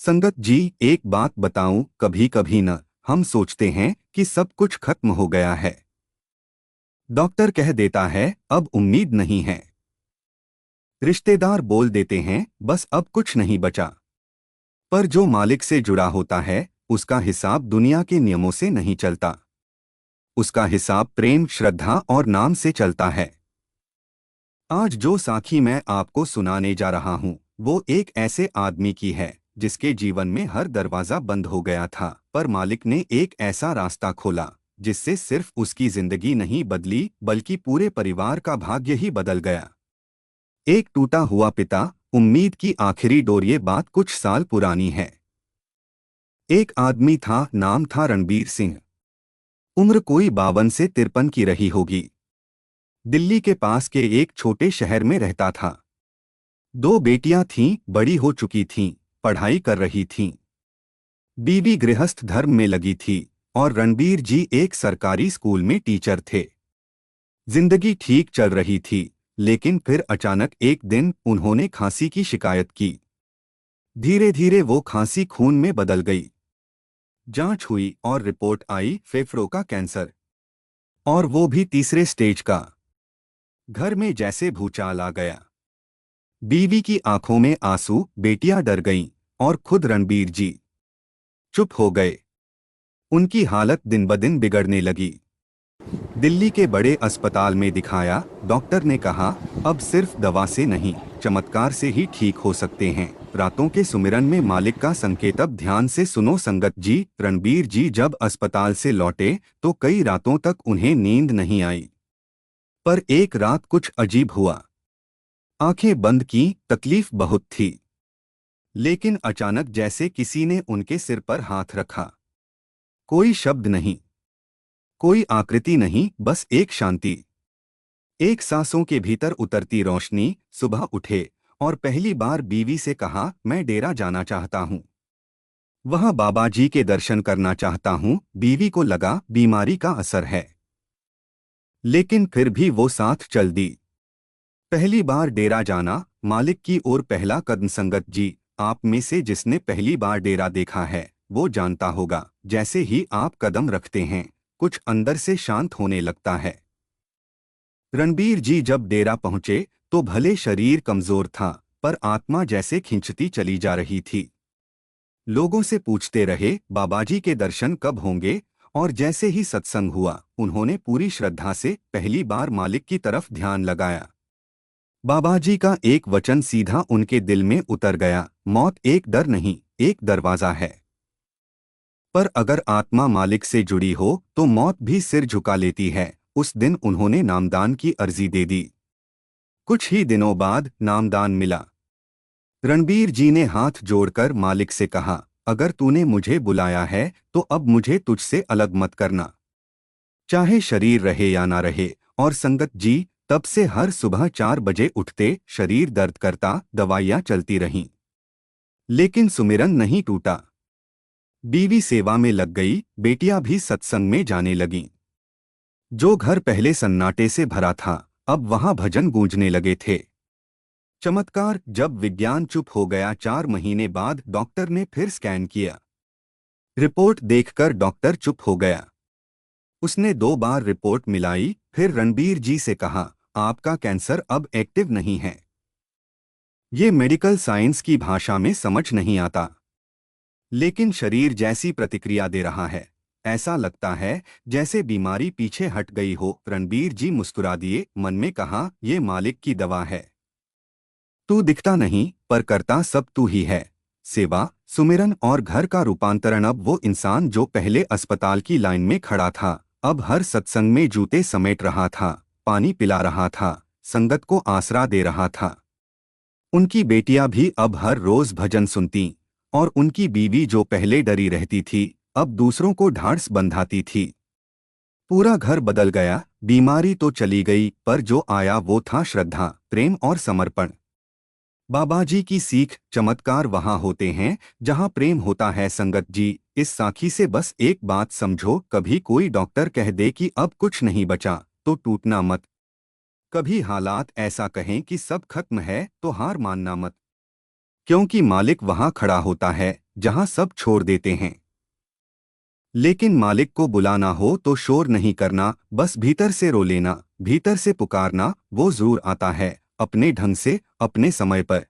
संगत जी, एक बात बताऊं, कभी कभी न हम सोचते हैं कि सब कुछ खत्म हो गया है। डॉक्टर कह देता है अब उम्मीद नहीं है। रिश्तेदार बोल देते हैं बस अब कुछ नहीं बचा। पर जो मालिक से जुड़ा होता है उसका हिसाब दुनिया के नियमों से नहीं चलता। उसका हिसाब प्रेम, श्रद्धा और नाम से चलता है। आज जो साखी मैं आपको सुनाने जा रहा हूँ वो एक ऐसे आदमी की है जिसके जीवन में हर दरवाजा बंद हो गया था, पर मालिक ने एक ऐसा रास्ता खोला जिससे सिर्फ उसकी जिंदगी नहीं बदली बल्कि पूरे परिवार का भाग्य ही बदल गया। एक टूटा हुआ पिता, उम्मीद की आखिरी डोर। ये बात कुछ साल पुरानी है। एक आदमी था, नाम था रणबीर सिंह। उम्र कोई 52 से 53 की रही होगी। दिल्ली के पास के एक छोटे शहर में रहता था। दो बेटियां थीं, बड़ी हो चुकी थीं, पढ़ाई कर रही थीं। बीवी गृहस्थ धर्म में लगी थी और रणबीर जी एक सरकारी स्कूल में टीचर थे। जिंदगी ठीक चल रही थी, लेकिन फिर अचानक एक दिन उन्होंने खांसी की शिकायत की। धीरे धीरे वो खांसी खून में बदल गई। जांच हुई और रिपोर्ट आई, फेफड़ों का कैंसर, और वो भी तीसरे स्टेज का। घर में जैसे भूचाल आ गया। बीवी की आंखों में आंसू, बेटियां डर गईं और खुद रणबीर जी चुप हो गए। उनकी हालत दिन ब दिन बिगड़ने लगी। दिल्ली के बड़े अस्पताल में दिखाया। डॉक्टर ने कहा अब सिर्फ दवा से नहीं, चमत्कार से ही ठीक हो सकते हैं। रातों के सुमिरन में मालिक का संकेत। अब ध्यान से सुनो संगत जी, रणबीर जी जब अस्पताल से लौटे तो कई रातों तक उन्हें नींद नहीं आई। पर एक रात कुछ अजीब हुआ। आंखें बंद की, तकलीफ बहुत थी, लेकिन अचानक जैसे किसी ने उनके सिर पर हाथ रखा। कोई शब्द नहीं, कोई आकृति नहीं, बस एक शांति। एक सांसों के भीतर उतरती रोशनी। सुबह उठे और पहली बार बीवी से कहा, मैं डेरा जाना चाहता हूँ, वहाँ बाबा जी के दर्शन करना चाहता हूँ। बीवी को लगा बीमारी का असर है, लेकिन फिर भी वो साथ चल दी। पहली बार डेरा जाना, मालिक की ओर पहला कदम। संगत जी, आप में से जिसने पहली बार डेरा देखा है वो जानता होगा, जैसे ही आप कदम रखते हैं कुछ अंदर से शांत होने लगता है। रणबीर जी जब डेरा पहुंचे तो भले शरीर कमजोर था, पर आत्मा जैसे खिंचती चली जा रही थी। लोगों से पूछते रहे बाबाजी के दर्शन कब होंगे, और जैसे ही सत्संग हुआ उन्होंने पूरी श्रद्धा से पहली बार मालिक की तरफ ध्यान लगाया। बाबाजी का एक वचन सीधा उनके दिल में उतर गया, मौत एक डर नहीं, एक दरवाजा है। पर अगर आत्मा मालिक से जुड़ी हो तो मौत भी सिर झुका लेती है। उस दिन उन्होंने नामदान की अर्जी दे दी। कुछ ही दिनों बाद नामदान मिला। रणबीर जी ने हाथ जोड़कर मालिक से कहा, अगर तूने मुझे बुलाया है तो अब मुझे तुझसे अलग मत करना, चाहे शरीर रहे या ना रहे। और संगत जी, तब से हर सुबह 4 बजे उठते। शरीर दर्द करता, दवाइयाँ चलती रहीं, लेकिन सुमिरन नहीं टूटा। बीवी सेवा में लग गई, बेटियां भी सत्संग में जाने लगीं। जो घर पहले सन्नाटे से भरा था अब वहां भजन गूंजने लगे थे। चमत्कार, जब विज्ञान चुप हो गया। 4 महीने बाद डॉक्टर ने फिर स्कैन किया। रिपोर्ट देखकर डॉक्टर चुप हो गया। उसने 2 बार रिपोर्ट मिलाई, फिर रणबीर जी से कहा, आपका कैंसर अब एक्टिव नहीं है। ये मेडिकल साइंस की भाषा में समझ नहीं आता, लेकिन शरीर जैसी प्रतिक्रिया दे रहा है। ऐसा लगता है जैसे बीमारी पीछे हट गई हो। रणबीर जी मुस्कुरा दिए, मन में कहा, ये मालिक की दवा है। तू दिखता नहीं पर करता सब तू ही है। सेवा, सुमिरन और घर का रूपांतरण। अब वो इंसान जो पहले अस्पताल की लाइन में खड़ा था अब हर सत्संग में जूते समेट रहा था, पानी पिला रहा था, संगत को आसरा दे रहा था। उनकी बेटियां भी अब हर रोज भजन सुनती, और उनकी बीवी जो पहले डरी रहती थी अब दूसरों को ढांढस बंधाती थी। पूरा घर बदल गया। बीमारी तो चली गई, पर जो आया वो था श्रद्धा, प्रेम और समर्पण। बाबाजी की सीख, चमत्कार वहां होते हैं जहां प्रेम होता है। संगत जी, इस साखी से बस एक बात समझो, कभी कोई डॉक्टर कह दे कि अब कुछ नहीं बचा तो टूटना मत। कभी हालात ऐसा कहें कि सब खत्म है तो हार मानना मत, क्योंकि मालिक वहां खड़ा होता है जहां सब छोड़ देते हैं। लेकिन मालिक को बुलाना हो तो शोर नहीं करना, बस भीतर से रो लेना, भीतर से पुकारना। वो जरूर आता है, अपने ढंग से, अपने समय पर।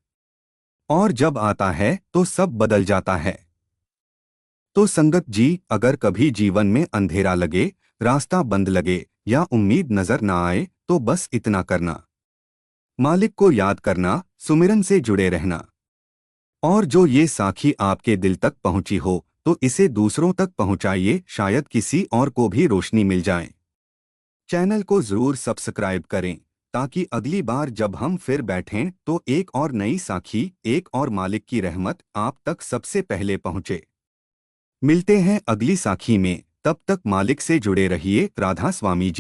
और जब आता है तो सब बदल जाता है। तो संगत जी, अगर कभी जीवन में अंधेरा लगे, रास्ता बंद लगे या उम्मीद नजर ना आए, तो बस इतना करना, मालिक को याद करना, सुमिरन से जुड़े रहना। और जो ये साखी आपके दिल तक पहुंची हो तो इसे दूसरों तक पहुंचाइए, शायद किसी और को भी रोशनी मिल जाए। चैनल को जरूर सब्सक्राइब करें ताकि अगली बार जब हम फिर बैठें तो एक और नई साखी, एक और मालिक की रहमत आप तक सबसे पहले पहुंचे। मिलते हैं अगली साखी में, तब तक मालिक से जुड़े रहिए। राधा स्वामी जी।